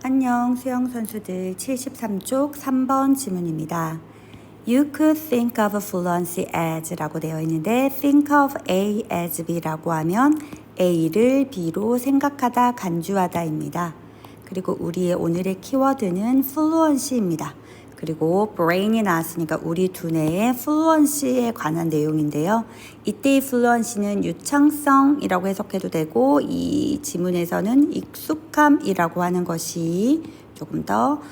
안녕 수영 선수들 73쪽 3번 지문입니다. You could think of fluency as 라고 되어 있는데 think of A as B라고 하면 A를 B로 생각하다 간주하다 입니다. 그리고 우리의 오늘의 키워드는 fluency입니다. 그리고 brain이 나왔으니까 우리 두뇌의 fluency에 관한 내용인데요. 이때의 fluency는 유창성이라고 해석해도 되고 이 지문에서는 익숙함이라고 하는 것이 조금 더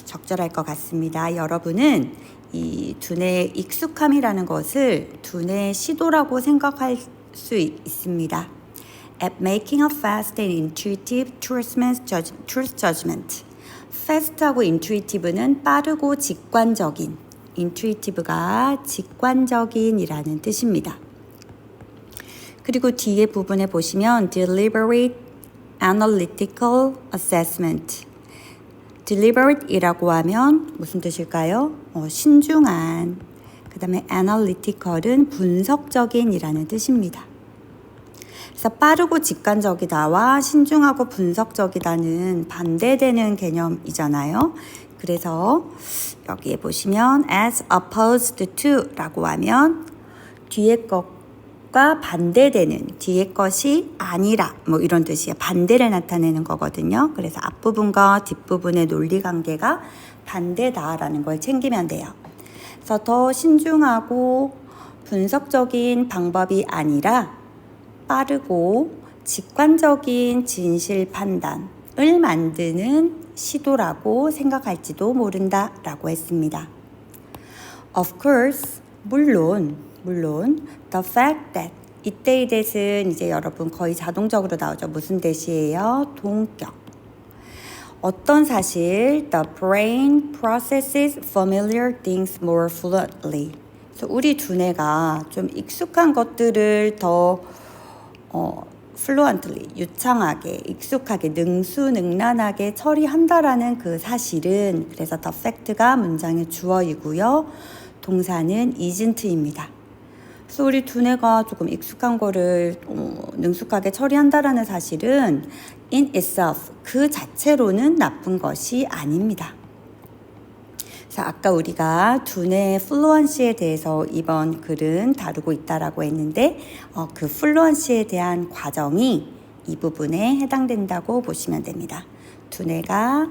적절할 것 같습니다. 여러분은 이 두뇌의 익숙함이라는 것을 두뇌의 시도라고 생각할 수 있습니다. At making a fast and intuitive truth judgment. fast하고 intuitive는 빠르고 직관적인, intuitive가 직관적인이라는 뜻입니다. 그리고 뒤에 부분에 보시면 deliberate analytical assessment. deliberate이라고 하면 무슨 뜻일까요? 신중한. 그 다음에 analytical은 분석적인이라는 뜻입니다. 그래서 빠르고 직관적이다와 신중하고 분석적이다는 반대되는 개념이잖아요. 그래서 여기에 보시면 as opposed to 라고 하면 뒤에 것과 반대되는, 뒤에 것이 아니라 뭐 이런 뜻이에요. 반대를 나타내는 거거든요. 그래서 앞부분과 뒷부분의 논리관계가 반대다라는 걸 챙기면 돼요. 그래서 더 신중하고 분석적인 방법이 아니라 빠르고 직관적인 진실 판단을 만드는 시도라고 생각할지도 모른다 라고 했습니다. Of course, 물론 the fact that 이때의 that은 이제 여러분 거의 자동적으로 나오죠. 무슨 that이에요? 동격. 어떤 사실 the brain processes familiar things more fluently. 그래서 우리 두뇌가 좀 익숙한 것들을 더 fluently, 유창하게, 익숙하게, 능수능란하게 처리한다라는 그 사실은 그래서 the fact가 문장의 주어이고요. 동사는 isn't입니다. 그래서 우리 두뇌가 조금 익숙한 거를 능숙하게 처리한다라는 사실은 in itself, 그 자체로는 나쁜 것이 아닙니다. 자, 아까 우리가 두뇌의 플루언시에 대해서 이번 글은 다루고 있다라고 했는데 그 플루언시에 대한 과정이 이 부분에 해당된다고 보시면 됩니다. 두뇌가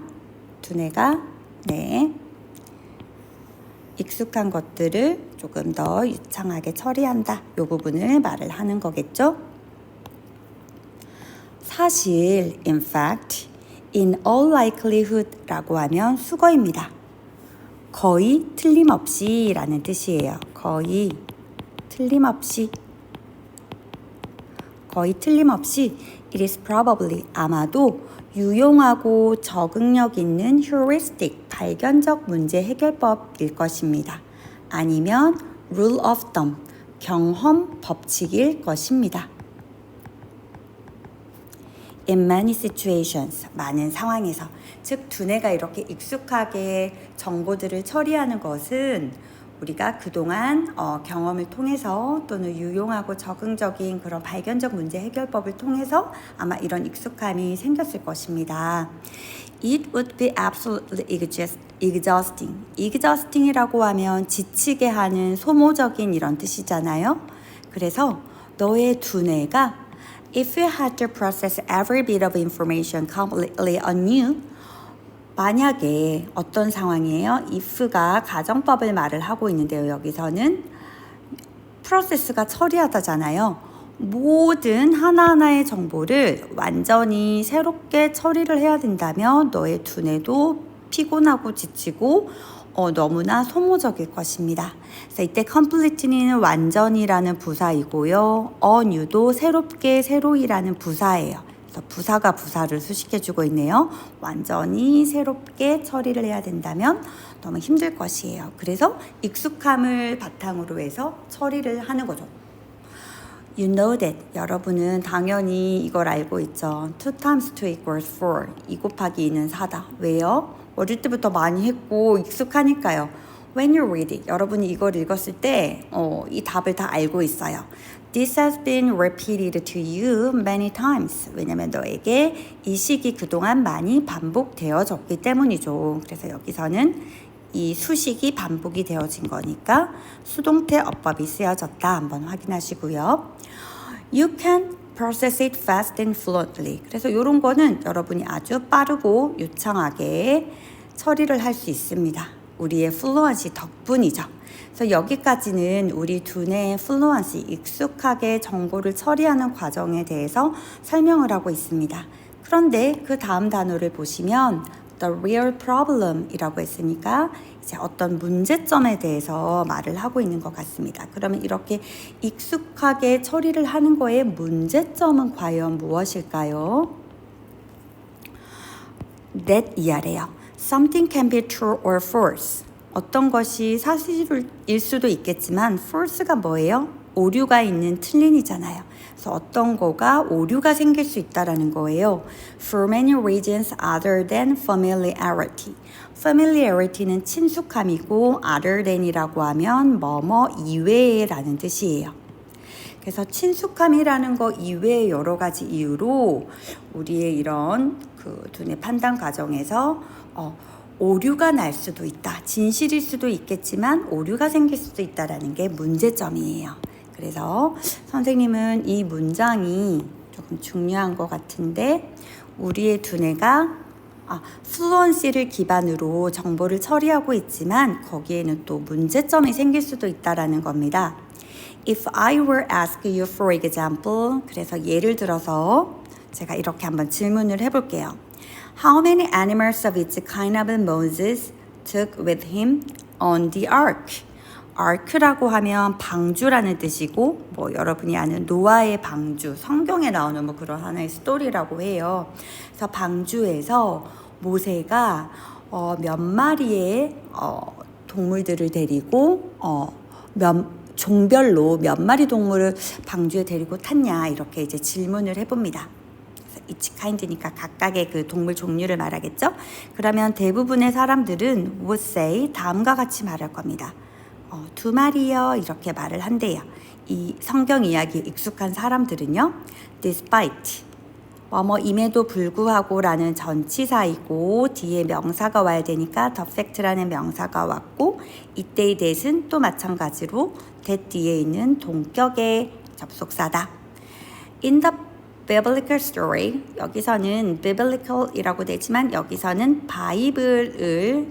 익숙한 것들을 조금 더 유창하게 처리한다. 이 부분을 말을 하는 거겠죠. 사실, in fact, in all likelihood 라고 하면 수거입니다. 거의 틀림없이 라는 뜻이에요. 거의 틀림없이 it is probably 아마도 유용하고 적응력 있는 heuristic 발견적 문제 해결법일 것입니다. 아니면 rule of thumb 경험 법칙일 것입니다. In many situations, 많은 상황에서, 즉 두뇌가 이렇게 익숙하게 정보들을 처리하는 것은 우리가 그동안 경험을 통해서 또는 유용하고 적응적인 그런 발견적 문제 해결법을 통해서 아마 이런 익숙함이 생겼을 것입니다. It would be absolutely exhausting. exhausting이라고 하면 지치게 하는 소모적인 이런 뜻이잖아요. 그래서 너의 두뇌가 If you had to process every bit of information completely anew, 만약에 어떤 상황이에요? if가 가정법을 말을 하고 있는데요. 여기서는 프로세스가 처리하다잖아요. 모든 하나하나의 정보를 완전히 새롭게 처리를 해야 된다면 너의 두뇌도 피곤하고 지치고 너무나 소모적일 것입니다. 그래서 이때 complete는 완전이라는 부사이고요. anew도 새롭게, 새로이라는 부사예요. 그래서 부사가 부사를 수식해주고 있네요. 완전히 새롭게 처리를 해야 된다면 너무 힘들 것이에요. 그래서 익숙함을 바탕으로 해서 처리를 하는 거죠. You know that. 여러분은 당연히 이걸 알고 있죠. 2 times 2 equals 4. 2 곱하기 2는 4다. 왜요? 어릴 때부터 많이 했고 익숙하니까요. When you read it, 여러분이 이걸 읽었을 때 이 답을 다 알고 있어요. This has been repeated to you many times. 왜냐면 너에게 이 식이 그동안 많이 반복되어졌기 때문이죠. 그래서 여기서는 이 수식이 반복이 되어진 거니까 수동태 어법이 쓰여졌다. 한번 확인하시고요. You can process it fast and fluently. 그래서 이런 거는 여러분이 아주 빠르고 유창하게 처리를 할 수 있습니다. 우리의 fluency 덕분이죠. 그래서 여기까지는 우리 두뇌의 fluency, 익숙하게 정보를 처리하는 과정에 대해서 설명을 하고 있습니다. 그런데 그 다음 단어를 보시면 the real problem 이라고 했으니까 이제 어떤 문제점에 대해서 말을 하고 있는 것 같습니다. 그러면 이렇게 익숙하게 처리를 하는 거의 문제점은 과연 무엇일까요? that 이하래요. Something can be true or false. 어떤 것이 사실일 수도 있겠지만 false가 뭐예요? 오류가 있는 틀린이잖아요. 그래서 어떤 거가 오류가 생길 수 있다라는 거예요. For many reasons other than familiarity. familiarity는 친숙함이고 other than이라고 하면 뭐뭐 이외에라는 뜻이에요. 그래서 친숙함이라는 거 이외의 여러 가지 이유로 우리의 이런 그 두뇌 판단 과정에서 오류가 날 수도 있다. 진실일 수도 있겠지만 오류가 생길 수도 있다라는 게 문제점이에요. 그래서 선생님은 이 문장이 조금 중요한 것 같은데 우리의 두뇌가 플루언시를 기반으로 정보를 처리하고 있지만 거기에는 또 문제점이 생길 수도 있다라는 겁니다. If I were ask you for example, 그래서 예를 들어서 제가 이렇게 한번 질문을 해볼게요. How many animals of each kind of Moses took with him on the ark? ark라고 하면 방주라는 뜻이고 뭐 여러분이 아는 노아의 방주, 성경에 나오는 뭐 그런 하나의 스토리라고 해요. 그래서 방주에서 모세가 몇 마리의 동물들을 데리고 종별로 몇 마리 동물을 방주에 데리고 탔냐 이렇게 이제 질문을 해봅니다. each kind니까 각각의 그 동물 종류를 말하겠죠. 그러면 대부분의 사람들은 would say 다음과 같이 말할 겁니다. 2마리요 이렇게 말을 한대요. 이 성경 이야기에 익숙한 사람들은요. despite 뭐뭐임에도 불구하고 라는 전치사이고 뒤에 명사가 와야 되니까 the fact라는 명사가 왔고 이때의 that은 또 마찬가지로 that 뒤에 있는 동격의 접속사다. In the biblical story 여기서는 biblical이라고 되지만 여기서는 바이블을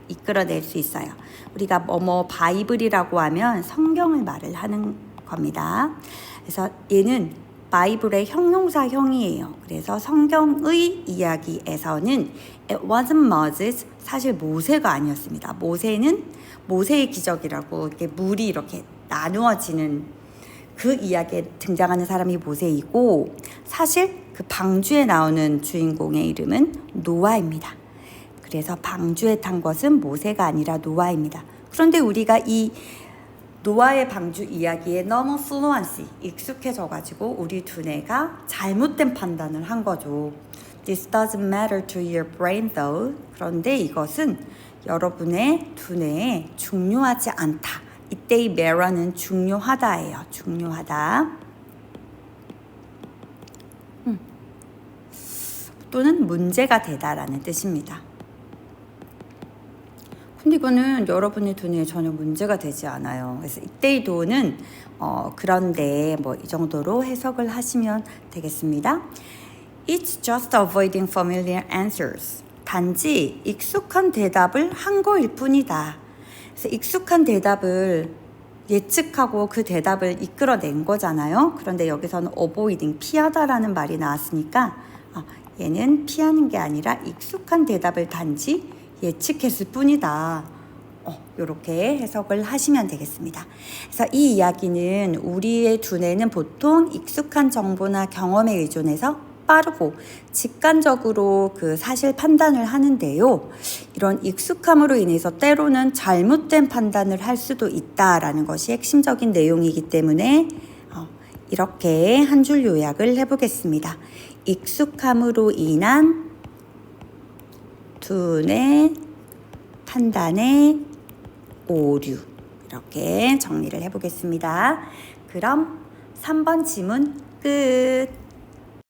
이끌어낼 수 있어요. 우리가 뭐뭐 바이블이라고 하면 성경을 말을 하는 겁니다. 그래서 얘는 바이블의 형용사형이에요. 그래서 성경의 이야기에서는 it wasn't Moses, 사실 모세가 아니었습니다. 모세는 모세의 기적이라고 이렇게 물이 이렇게 나누어지는 그 이야기에 등장하는 사람이 모세이고 사실 그 방주에 나오는 주인공의 이름은 노아입니다. 그래서 방주에 탄 것은 모세가 아니라 노아입니다. 그런데 우리가 이 노아의 방주 이야기에 너무 fluency, 익숙해져가지고 우리 두뇌가 잘못된 판단을 한 거죠. This doesn't matter to your brain though. 그런데 이것은 여러분의 두뇌에 중요하지 않다. 이때의 matter는 중요하다예요. 중요하다. 또는 문제가 되다라는 뜻입니다. 근데 이거는 여러분의 두뇌에 전혀 문제가 되지 않아요. 그래서 이때의 도는 그런데 뭐 이 정도로 해석을 하시면 되겠습니다. It's just avoiding familiar answers. 단지 익숙한 대답을 한 거일 뿐이다. 그래서 익숙한 대답을 예측하고 그 대답을 이끌어낸 거잖아요. 그런데 여기서는 avoiding, 피하다라는 말이 나왔으니까 얘는 피하는 게 아니라 익숙한 대답을 단지 예측했을 뿐이다. 이렇게 해석을 하시면 되겠습니다. 그래서 이 이야기는 우리의 두뇌는 보통 익숙한 정보나 경험에 의존해서 빠르고 직관적으로 그 사실 판단을 하는데요. 이런 익숙함으로 인해서 때로는 잘못된 판단을 할 수도 있다라는 것이 핵심적인 내용이기 때문에 이렇게 한 줄 요약을 해보겠습니다. 익숙함으로 인한 두뇌 판단의 오류 이렇게 정리를 해보겠습니다. 그럼 3번 지문 끝.